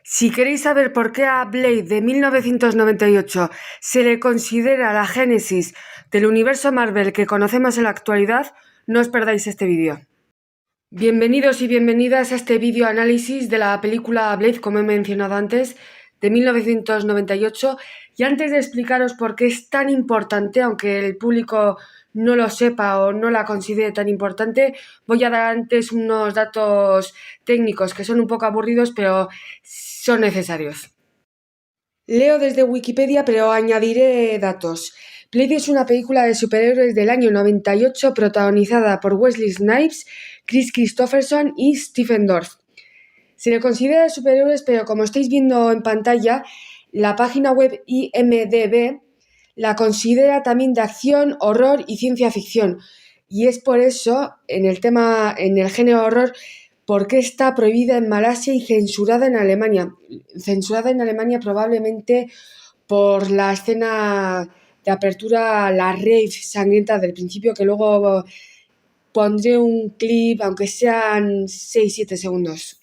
Si queréis saber por qué a Blade de 1998 se le considera la génesis del universo Marvel que conocemos en la actualidad, no os perdáis este vídeo. Bienvenidos y bienvenidas a este vídeo análisis de la película Blade, como he mencionado antes, de 1998. Y antes de explicaros por qué es tan importante, aunque el público no lo sepa o no la considere tan importante, voy a dar antes unos datos técnicos que son un poco aburridos, pero son necesarios. Leo desde Wikipedia, pero añadiré datos. Blade es una película de superhéroes del año 98 protagonizada por Wesley Snipes, Chris Christopherson y Stephen Dorff. Se le considera de superhéroes, pero como estáis viendo en pantalla, la página web IMDb la considera también de acción, horror y ciencia ficción. Y es por eso, en el género horror, porque está prohibida en Malasia y censurada en Alemania. Censurada en Alemania probablemente por la escena de apertura, la rave sangrienta del principio, que luego pondré un clip, aunque sean 6-7 segundos.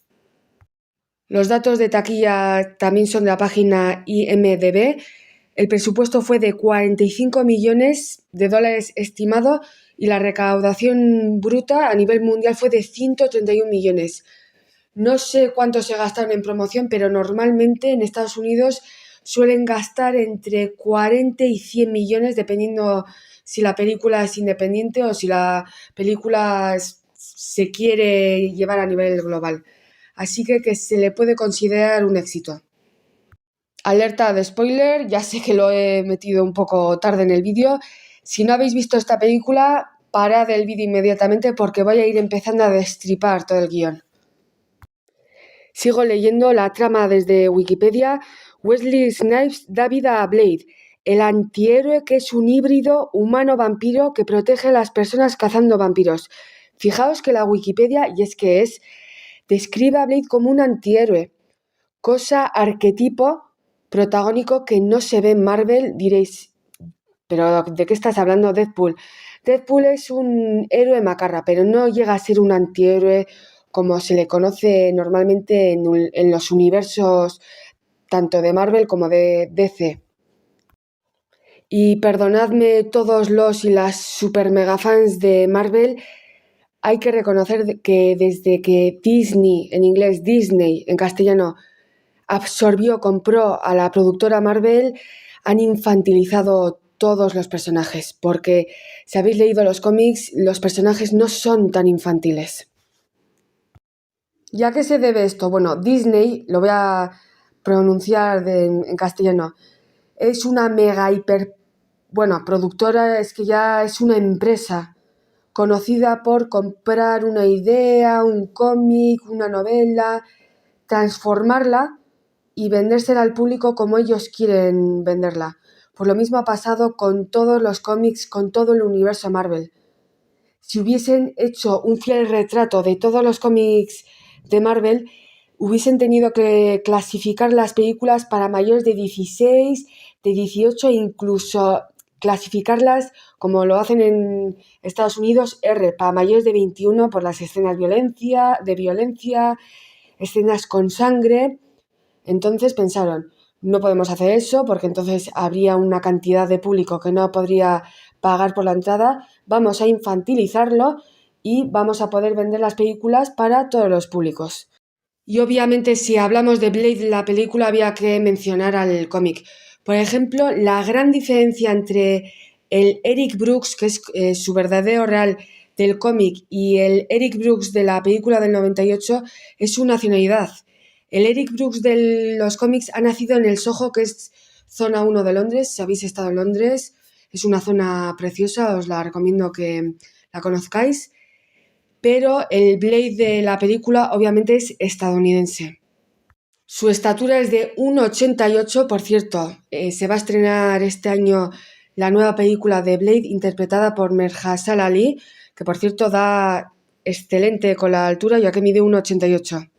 Los datos de taquilla también son de la página IMDb. El presupuesto fue de 45 millones de dólares estimado y la recaudación bruta a nivel mundial fue de 131 millones. No sé cuánto se gastaron en promoción, pero normalmente en Estados Unidos suelen gastar entre 40 y 100 millones, dependiendo si la película es independiente o si la película se quiere llevar a nivel global. Así que se le puede considerar un éxito. Alerta de spoiler, ya sé que lo he metido un poco tarde en el vídeo. Si no habéis visto esta película, parad el vídeo inmediatamente porque voy a ir empezando a destripar todo el guión. Sigo leyendo la trama desde Wikipedia. Wesley Snipes da vida a Blade, el antihéroe que es un híbrido humano-vampiro que protege a las personas cazando vampiros. Fijaos que la Wikipedia, y es que describe a Blade como un antihéroe, cosa arquetipo protagónico que no se ve en Marvel. Diréis, ¿pero de qué estás hablando? Deadpool. Deadpool es un héroe macarra, pero no llega a ser un antihéroe como se le conoce normalmente en los universos tanto de Marvel como de DC. Y perdonadme todos los y las super mega fans de Marvel, hay que reconocer que desde que Disney, en inglés Disney, en castellano, compró a la productora Marvel, han infantilizado todos los personajes, porque si habéis leído los cómics, los personajes no son tan infantiles. ¿Y a qué se debe esto? Bueno, Disney, lo voy a pronunciar en castellano, es una mega productora, es que ya es una empresa conocida por comprar una idea, un cómic, una novela, transformarla y vendérsela al público como ellos quieren venderla. Pues lo mismo ha pasado con todos los cómics, con todo el universo Marvel. Si hubiesen hecho un fiel retrato de todos los cómics de Marvel, hubiesen tenido que clasificar las películas para mayores de 16, de 18 e incluso clasificarlas como lo hacen en Estados Unidos, R, para mayores de 21 por las escenas de violencia, escenas con sangre. Entonces pensaron, no podemos hacer eso porque entonces habría una cantidad de público que no podría pagar por la entrada, vamos a infantilizarlo y vamos a poder vender las películas para todos los públicos. Y obviamente si hablamos de Blade, la película, había que mencionar al cómic. Por ejemplo, la gran diferencia entre el Eric Brooks, que es su verdadero real del cómic, y el Eric Brooks de la película del 98 es su nacionalidad. El Eric Brooks de los cómics ha nacido en el Soho, que es zona 1 de Londres. Si habéis estado en Londres, es una zona preciosa, os la recomiendo que la conozcáis. Pero el Blade de la película obviamente es estadounidense. Su estatura es de 1,88, por cierto. Se va a estrenar este año la nueva película de Blade interpretada por Mahershala Ali, que por cierto da excelente con la altura, ya que mide 1,88.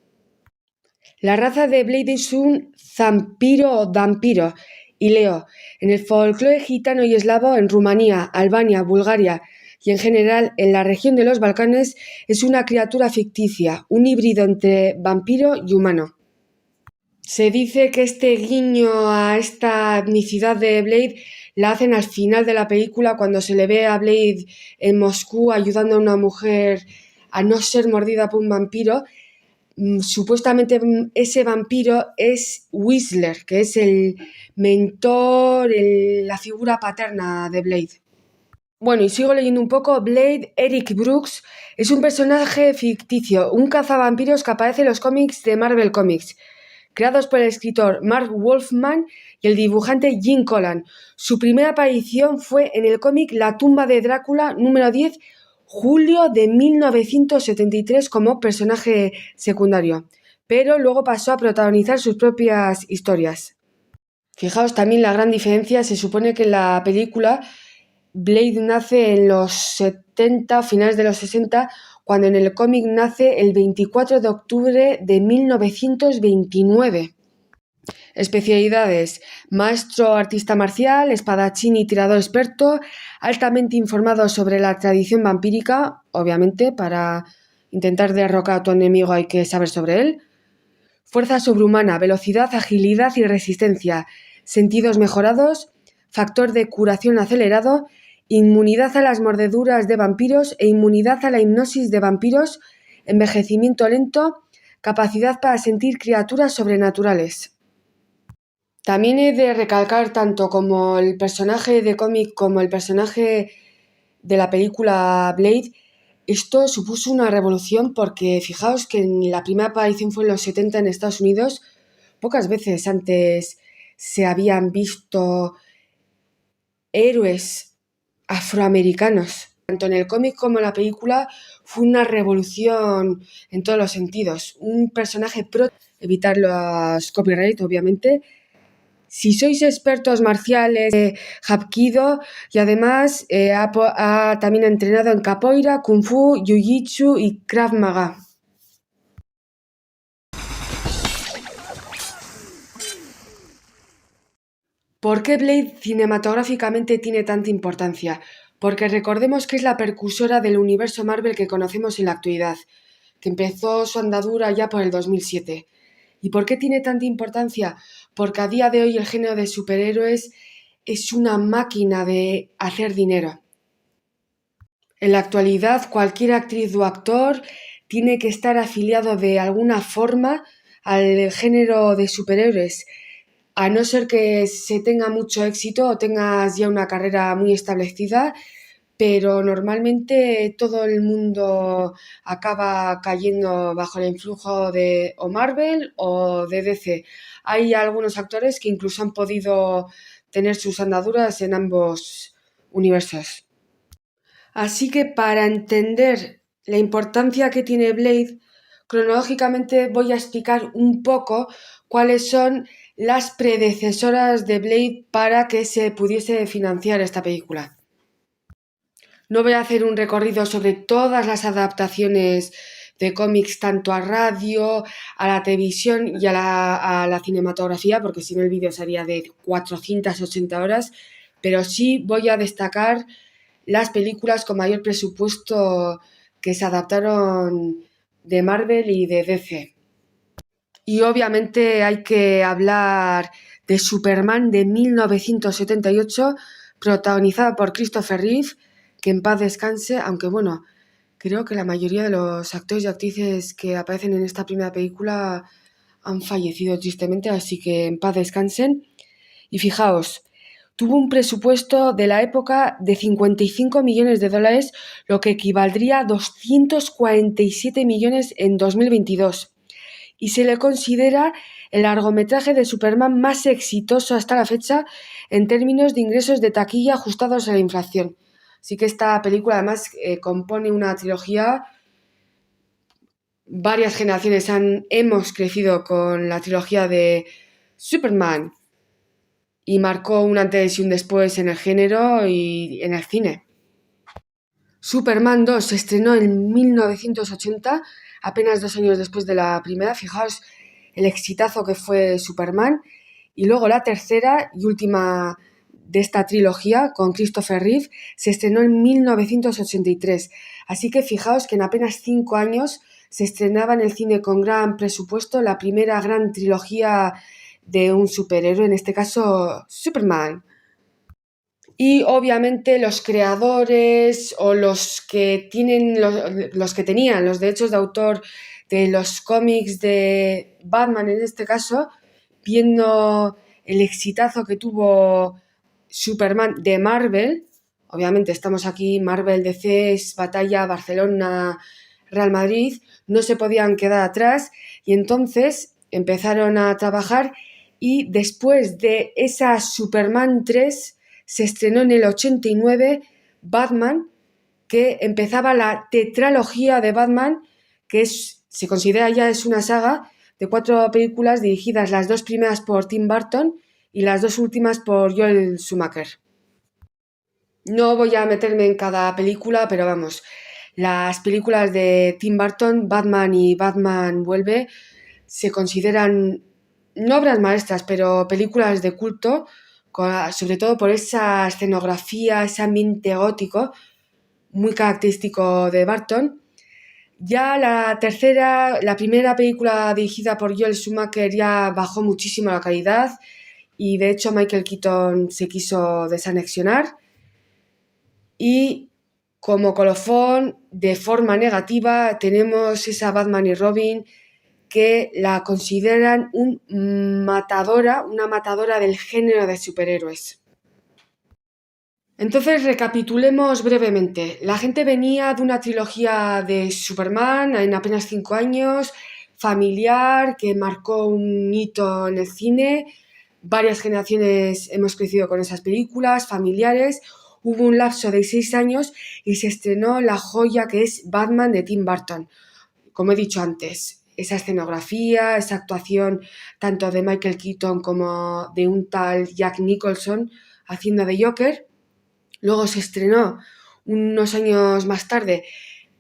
La raza de Blade es un zampiro o dampiro, y leo, en el folclore gitano y eslavo, en Rumanía, Albania, Bulgaria y en general en la región de los Balcanes, es una criatura ficticia, un híbrido entre vampiro y humano. Se dice que este guiño a esta etnicidad de Blade la hacen al final de la película cuando se le ve a Blade en Moscú ayudando a una mujer a no ser mordida por un vampiro. Supuestamente ese vampiro es Whistler, que es el mentor, la figura paterna de Blade. Bueno, y sigo leyendo un poco. Blade, Eric Brooks, es un personaje ficticio, un cazavampiros que aparece en los cómics de Marvel Comics, creados por el escritor Mark Wolfman y el dibujante Jim Collan. Su primera aparición fue en el cómic La tumba de Drácula número 10, julio de 1973, como personaje secundario, pero luego pasó a protagonizar sus propias historias. Fijaos también la gran diferencia. Se supone que en la película Blade nace en los 70, finales de los 60, cuando en el cómic nace el 24 de octubre de 1929. Especialidades: maestro artista marcial, espadachín y tirador experto, altamente informado sobre la tradición vampírica, obviamente para intentar derrocar a tu enemigo hay que saber sobre él, fuerza sobrehumana, velocidad, agilidad y resistencia, sentidos mejorados, factor de curación acelerado, inmunidad a las mordeduras de vampiros e inmunidad a la hipnosis de vampiros, envejecimiento lento, capacidad para sentir criaturas sobrenaturales. También he de recalcar, tanto como el personaje de cómic como el personaje de la película Blade, esto supuso una revolución porque fijaos que en la primera aparición fue en los 70 en Estados Unidos. Pocas veces antes se habían visto héroes afroamericanos. Tanto en el cómic como en la película fue una revolución en todos los sentidos. Un personaje pro, evitar los copyright, obviamente. Si sois expertos marciales, Hapkido, y además ha también entrenado en capoeira, kung fu, jiu-jitsu y krav maga. ¿Por qué Blade cinematográficamente tiene tanta importancia? Porque recordemos que es la precursora del universo Marvel que conocemos en la actualidad, que empezó su andadura ya por el 2007. ¿Y por qué tiene tanta importancia? Porque a día de hoy el género de superhéroes es una máquina de hacer dinero. En la actualidad, cualquier actriz o actor tiene que estar afiliado de alguna forma al género de superhéroes, a no ser que se tenga mucho éxito o tengas ya una carrera muy establecida, pero normalmente todo el mundo acaba cayendo bajo el influjo de o Marvel o de DC. Hay algunos actores que incluso han podido tener sus andaduras en ambos universos. Así que para entender la importancia que tiene Blade, cronológicamente voy a explicar un poco cuáles son las predecesoras de Blade para que se pudiese financiar esta película. No voy a hacer un recorrido sobre todas las adaptaciones de cómics, tanto a radio, a la televisión y a la cinematografía, porque si no el vídeo sería de 480 horas, pero sí voy a destacar las películas con mayor presupuesto que se adaptaron de Marvel y de DC. Y obviamente hay que hablar de Superman de 1978, protagonizada por Christopher Reeve, que en paz descanse, aunque bueno, creo que la mayoría de los actores y actrices que aparecen en esta primera película han fallecido tristemente, así que en paz descansen. Y fijaos, tuvo un presupuesto de la época de 55 millones de dólares, lo que equivaldría a 247 millones en 2022. Y se le considera el largometraje de Superman más exitoso hasta la fecha en términos de ingresos de taquilla ajustados a la inflación. Así que esta película además compone una trilogía. Varias generaciones hemos crecido con la trilogía de Superman y marcó un antes y un después en el género y en el cine. Superman 2 se estrenó en 1980, apenas 2 años después de la primera. Fijaos el exitazo que fue Superman. Y luego la tercera y última de esta trilogía, con Christopher Reeve, se estrenó en 1983. Así que fijaos que en apenas 5 años se estrenaba en el cine con gran presupuesto la primera gran trilogía de un superhéroe, en este caso Superman. Y obviamente los creadores o los que tenían los derechos de autor de los cómics de Batman en este caso, viendo el exitazo que tuvo Superman de Marvel, obviamente estamos aquí, Marvel DC es batalla Barcelona Real Madrid, no se podían quedar atrás y entonces empezaron a trabajar y después de esa Superman 3 se estrenó en el 89 Batman, que empezaba la tetralogía de Batman, se considera ya es una saga de 4 películas dirigidas, las 2 primeras por Tim Burton y las 2 últimas por Joel Schumacher. No voy a meterme en cada película, pero vamos, las películas de Tim Burton, Batman y Batman Vuelve, se consideran no obras maestras, pero películas de culto, sobre todo por esa escenografía, ese ambiente gótico, muy característico de Burton. Ya la primera película dirigida por Joel Schumacher ya bajó muchísimo la calidad y de hecho Michael Keaton se quiso desanexionar y como colofón, de forma negativa, tenemos esa Batman y Robin que la consideran una matadora del género de superhéroes. Entonces recapitulemos brevemente. La gente venía de una trilogía de Superman en apenas 5 años, familiar, que marcó un hito en el cine. Varias generaciones hemos crecido con esas películas, familiares. Hubo un lapso de 6 años y se estrenó la joya que es Batman de Tim Burton. Como he dicho antes, esa escenografía, esa actuación tanto de Michael Keaton como de un tal Jack Nicholson haciendo de Joker. Luego se estrenó unos años más tarde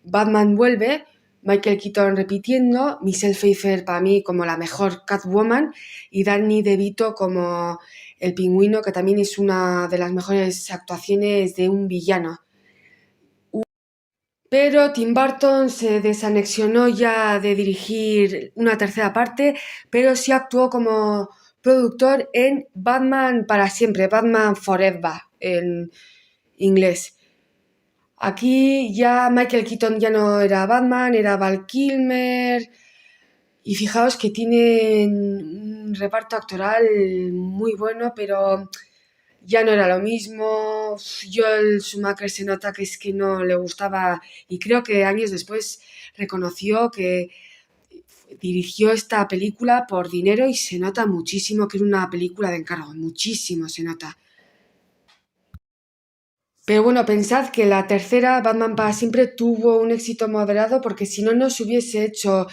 Batman Vuelve, Michael Keaton repitiendo, Michelle Pfeiffer para mí como la mejor Catwoman y Danny DeVito como el Pingüino, que también es una de las mejores actuaciones de un villano. Pero Tim Burton se desanexionó ya de dirigir una tercera parte, pero sí actuó como productor en Batman para siempre, Batman Forever en inglés. Aquí ya Michael Keaton ya no era Batman, era Val Kilmer. Y fijaos que tienen un reparto actoral muy bueno, pero ya no era lo mismo. Joel Schumacher se nota que es que no le gustaba y creo que años después reconoció que dirigió esta película por dinero y se nota muchísimo que era una película de encargo, muchísimo se nota. Pero bueno, pensad que la tercera, Batman para siempre, tuvo un éxito moderado porque si no, no se hubiese hecho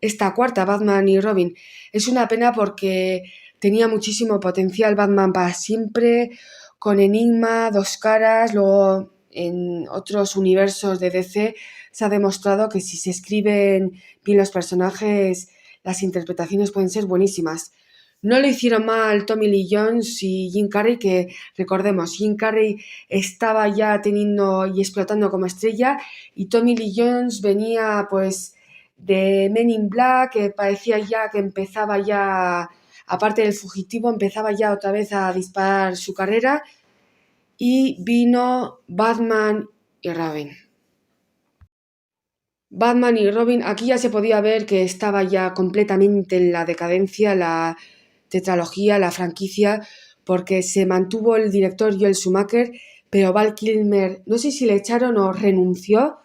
esta cuarta, Batman y Robin. Es una pena porque tenía muchísimo potencial Batman para siempre, con Enigma, Dos Caras, luego en otros universos de DC se ha demostrado que si se escriben bien los personajes, las interpretaciones pueden ser buenísimas. No lo hicieron mal Tommy Lee Jones y Jim Carrey, que recordemos, Jim Carrey estaba ya teniendo y explotando como estrella y Tommy Lee Jones venía pues de Men in Black, que parecía ya que empezaba ya, aparte del fugitivo, empezaba ya otra vez a disparar su carrera y vino Batman y Robin. Batman y Robin, aquí ya se podía ver que estaba ya completamente en la decadencia la tetralogía, la franquicia, porque se mantuvo el director Joel Schumacher, pero Val Kilmer, no sé si le echaron o renunció,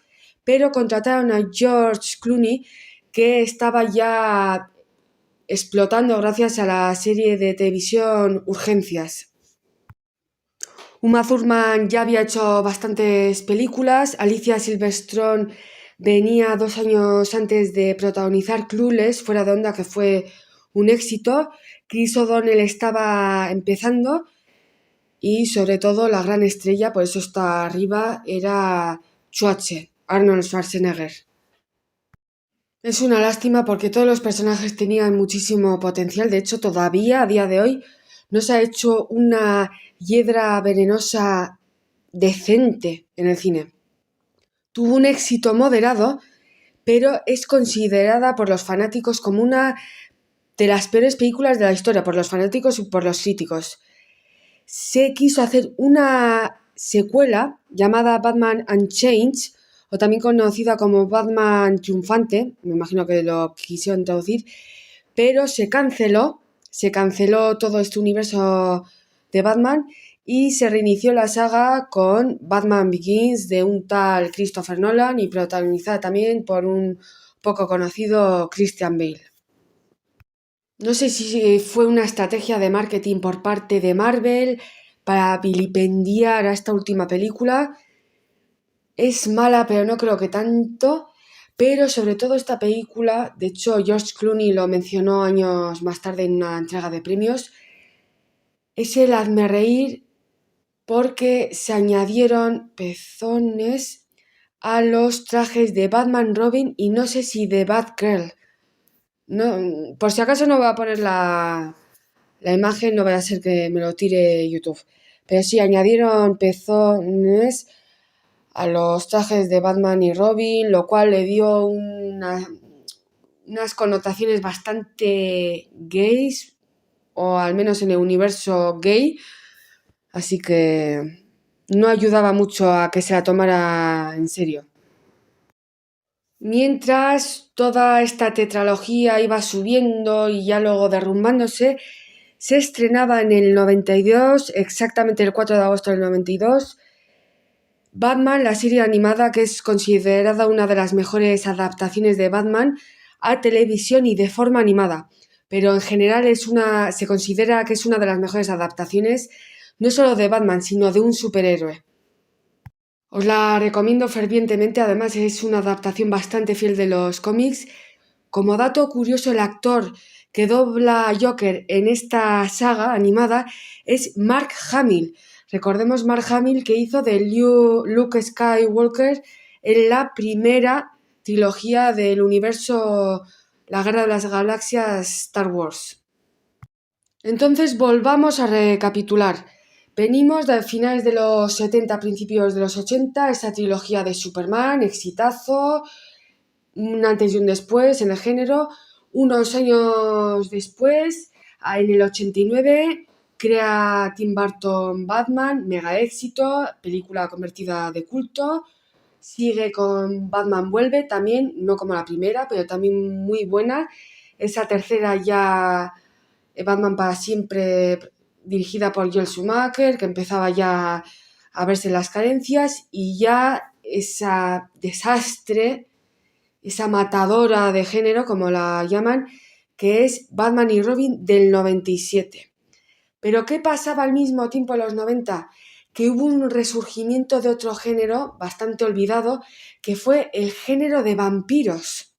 pero contrataron a George Clooney, que estaba ya explotando gracias a la serie de televisión Urgencias. Uma Thurman ya había hecho bastantes películas, Alicia Silverstone venía 2 años antes de protagonizar Clueless, Fuera de Onda, que fue un éxito, Chris O'Donnell estaba empezando y sobre todo la gran estrella, por eso está arriba, era Arnold Schwarzenegger. Es una lástima porque todos los personajes tenían muchísimo potencial, de hecho todavía a día de hoy no se ha hecho una hiedra venenosa decente en el cine. Tuvo un éxito moderado, pero es considerada por los fanáticos como una de las peores películas de la historia, por los fanáticos y por los críticos. Se quiso hacer una secuela llamada Batman Unchained, o también conocida como Batman Triunfante, me imagino que lo quisieron traducir, pero se canceló todo este universo de Batman y se reinició la saga con Batman Begins de un tal Christopher Nolan y protagonizada también por un poco conocido Christian Bale. No sé si fue una estrategia de marketing por parte de Marvel para vilipendiar a esta última película. Es mala, pero no creo que tanto. Pero sobre todo esta película, de hecho George Clooney lo mencionó años más tarde en una entrega de premios, es el hazmerreír porque se añadieron pezones a los trajes de Batman, Robin y no sé si de Batgirl. No, por si acaso no voy a poner la imagen, no vaya a ser que me lo tire YouTube. Pero sí, añadieron pezones a los trajes de Batman y Robin, lo cual le dio unas connotaciones bastante gays, o al menos en el universo gay, así que no ayudaba mucho a que se la tomara en serio. Mientras toda esta tetralogía iba subiendo y ya luego derrumbándose, se estrenaba en el 92, exactamente el 4 de agosto del 92, Batman, la serie animada que es considerada una de las mejores adaptaciones de Batman a televisión y de forma animada, pero en general se considera que es una de las mejores adaptaciones no solo de Batman, sino de un superhéroe. Os la recomiendo fervientemente, además es una adaptación bastante fiel de los cómics. Como dato curioso, el actor que dobla a Joker en esta saga animada es Mark Hamill. Recordemos Mark Hamill que hizo de Luke Skywalker en la primera trilogía del universo La Guerra de las Galaxias Star Wars. Entonces volvamos a recapitular. Venimos de finales de los 70, principios de los 80, esa trilogía de Superman, exitazo, un antes y un después en el género. Unos años después, en el 89, crea Tim Burton Batman, mega éxito, película convertida de culto. Sigue con Batman Vuelve, también, no como la primera, pero también muy buena. Esa tercera ya, Batman para siempre, dirigida por Joel Schumacher, que empezaba ya a verse las carencias, y ya esa desastre, esa matadora de género, como la llaman, que es Batman y Robin del 97. Pero ¿qué pasaba al mismo tiempo en los 90? Que hubo un resurgimiento de otro género bastante olvidado, que fue el género de vampiros.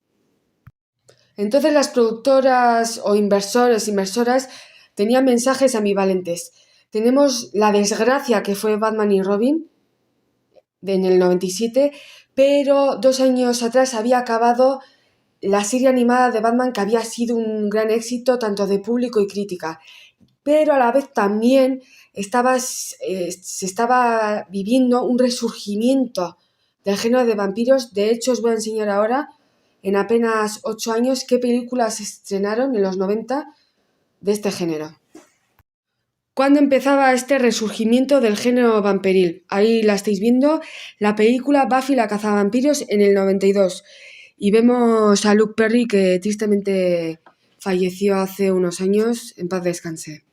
Entonces las productoras o inversoras tenían mensajes ambivalentes. Tenemos la desgracia que fue Batman y Robin en el 97, pero 2 años atrás había acabado la serie animada de Batman, que había sido un gran éxito tanto de público y crítica, pero a la vez también se estaba viviendo un resurgimiento del género de vampiros. De hecho, os voy a enseñar ahora, en apenas 8 años, qué películas se estrenaron en los 90 de este género. ¿Cuándo empezaba este resurgimiento del género vampiril? Ahí la estáis viendo, la película Buffy la cazavampiros en el 92. Y vemos a Luke Perry, que tristemente falleció hace unos años, en paz descanse.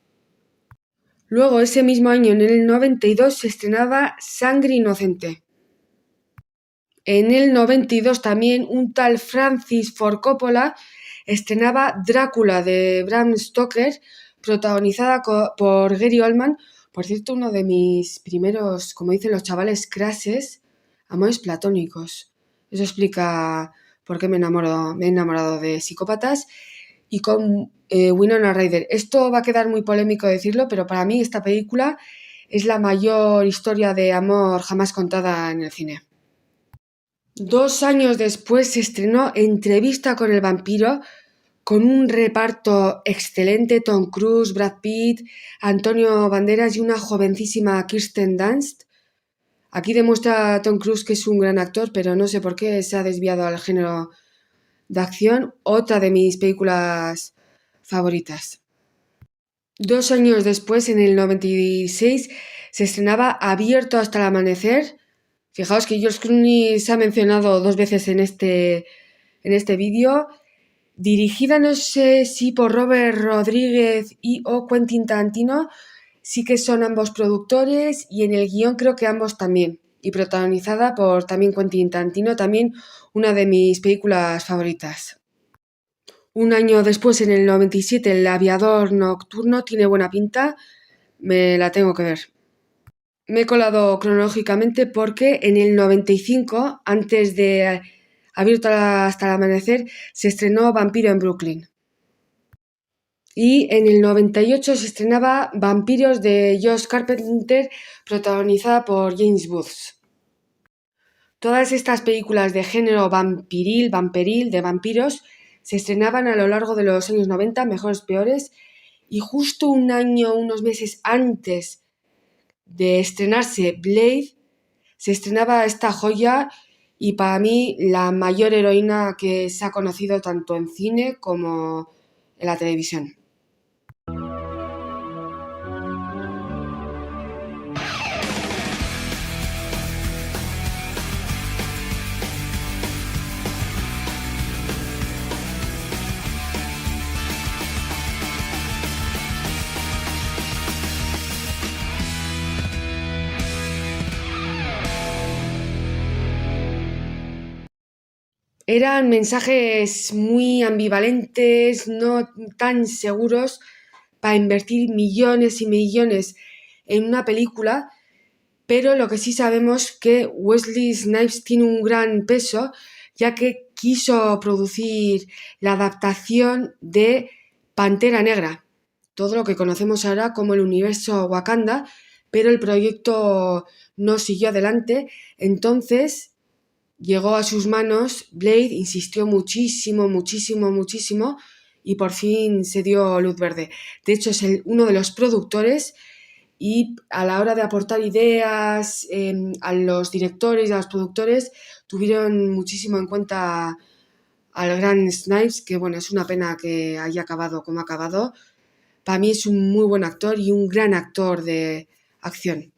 Luego, ese mismo año, en el 92, se estrenaba Sangre Inocente. En el 92 también un tal Francis Ford Coppola estrenaba Drácula de Bram Stoker, protagonizada por Gary Oldman. Por cierto, uno de mis primeros, como dicen los chavales, crushes, amores platónicos. Eso explica por qué me he enamorado de psicópatas. Y con Winona Ryder. Esto va a quedar muy polémico decirlo, pero para mí esta película es la mayor historia de amor jamás contada en el cine. 2 años después se estrenó Entrevista con el vampiro, con un reparto excelente: Tom Cruise, Brad Pitt, Antonio Banderas y una jovencísima Kirsten Dunst. Aquí demuestra Tom Cruise que es un gran actor, pero no sé por qué se ha desviado al género de acción, otra de mis películas favoritas. 2 años después, en el 96, se estrenaba Abierto hasta el amanecer. Fijaos que George Clooney se ha mencionado 2 veces en este vídeo. Dirigida no sé si por Robert Rodríguez y o Quentin Tarantino, sí que son ambos productores, y en el guión creo que ambos también. Y protagonizada por también Quentin Tarantino, también una de mis películas favoritas. Un año después, en el 97, El aviador nocturno tiene buena pinta, me la tengo que ver. Me he colado cronológicamente porque en el 95, antes de Abierto hasta el amanecer, se estrenó Vampiro en Brooklyn. Y en el 98 se estrenaba Vampiros de Josh Carpenter, protagonizada por James Woods. Todas estas películas de género vamperil, de vampiros, se estrenaban a lo largo de los años 90, mejores, peores, y justo un año, unos meses antes de estrenarse Blade, se estrenaba esta joya y para mí la mayor heroína que se ha conocido tanto en cine como en la televisión. Eran mensajes muy ambivalentes, no tan seguros para invertir millones y millones en una película, pero lo que sí sabemos que Wesley Snipes tiene un gran peso, ya que quiso producir la adaptación de Pantera Negra, todo lo que conocemos ahora como el universo Wakanda, pero el proyecto no siguió adelante. Entonces llegó a sus manos, Blade insistió muchísimo y por fin se dio luz verde. De hecho, es uno de los productores, y a la hora de aportar ideas a los directores y a los productores tuvieron muchísimo en cuenta al gran Snipes, que bueno, es una pena que haya acabado como ha acabado. Para mí es un muy buen actor y un gran actor de acción.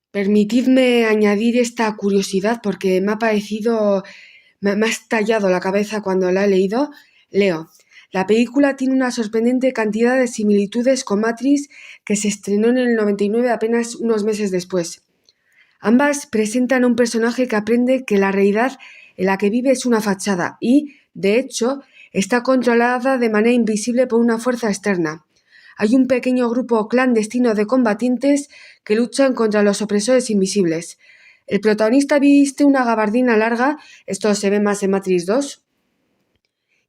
Permitidme añadir esta curiosidad porque me ha estallado la cabeza cuando la he leído. Leo: la película tiene una sorprendente cantidad de similitudes con Matrix, que se estrenó en el 99, apenas unos meses después. Ambas presentan a un personaje que aprende que la realidad en la que vive es una fachada y, de hecho, está controlada de manera invisible por una fuerza externa. Hay un pequeño grupo clandestino de combatientes que luchan contra los opresores invisibles. El protagonista viste una gabardina larga, esto se ve más en Matrix 2,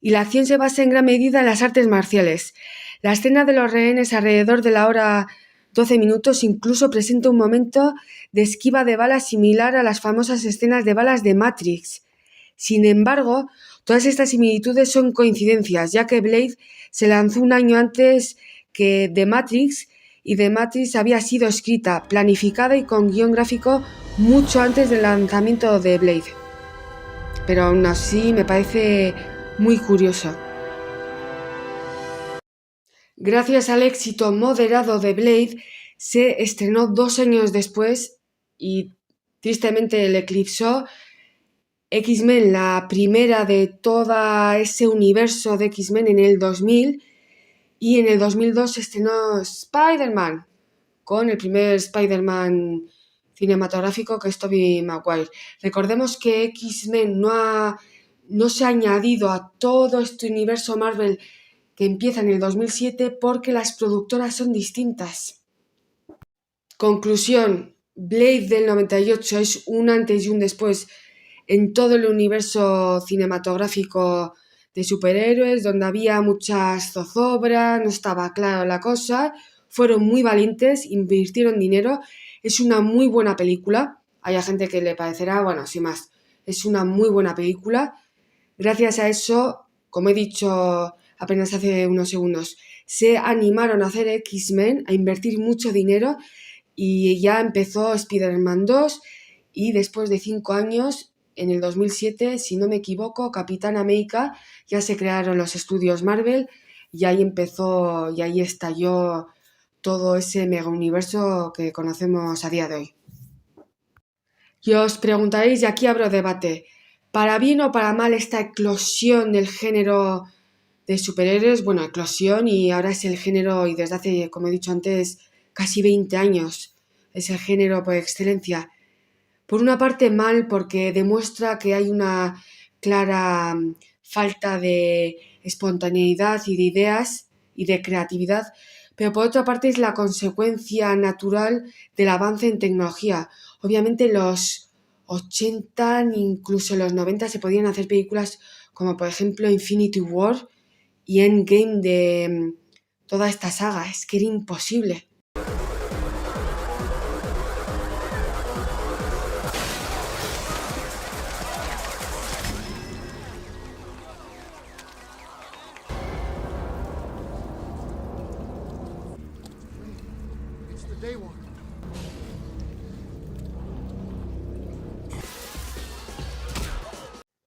y la acción se basa en gran medida en las artes marciales. La escena de los rehenes alrededor de la hora 12 minutos incluso presenta un momento de esquiva de balas similar a las famosas escenas de balas de Matrix. Sin embargo, todas estas similitudes son coincidencias, ya que Blade se lanzó un año antes que The Matrix, y The Matrix había sido escrita, planificada y con guión gráfico mucho antes del lanzamiento de Blade. Pero aún así me parece muy curioso. Gracias al éxito moderado de Blade, se estrenó 2 años después y tristemente le eclipsó X-Men, la primera de todo ese universo de X-Men, en el 2000, y en el 2002 se estrenó Spider-Man, con el primer Spider-Man cinematográfico, que es Tobey Maguire. Recordemos que X-Men no se ha añadido a todo este universo Marvel que empieza en el 2007 porque las productoras son distintas. Conclusión: Blade del 98 es un antes y un después en todo el universo cinematográfico de superhéroes, donde había muchas zozobras, no estaba clara la cosa. Fueron muy valientes, invirtieron dinero. Es una muy buena película. Hay gente que le parecerá, bueno, sin más, es una muy buena película. Gracias a eso, como he dicho apenas hace unos segundos, se animaron a hacer X-Men, a invertir mucho dinero, y ya empezó Spider-Man 2, y después de 5 años en el 2007, si no me equivoco, Capitán América, ya se crearon los estudios Marvel y ahí empezó y ahí estalló todo ese mega universo que conocemos a día de hoy. Y os preguntaréis, y aquí abro debate, ¿para bien o para mal esta eclosión del género de superhéroes? Bueno, eclosión, y ahora es el género, y desde hace, como he dicho antes, casi 20 años, es el género por excelencia. Por una parte mal, porque demuestra que hay una clara falta de espontaneidad y de ideas y de creatividad, pero por otra parte es la consecuencia natural del avance en tecnología. Obviamente en los 80, incluso en los 90 se podían hacer películas como por ejemplo Infinity War y Endgame de toda esta saga. Es que era imposible. It's the day one.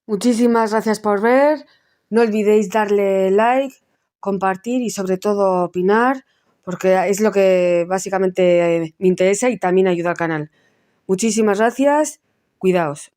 Muchísimas gracias por ver. No olvidéis darle like, compartir y sobre todo opinar, porque es lo que básicamente me interesa y también ayuda al canal. Muchísimas gracias. Cuidaos.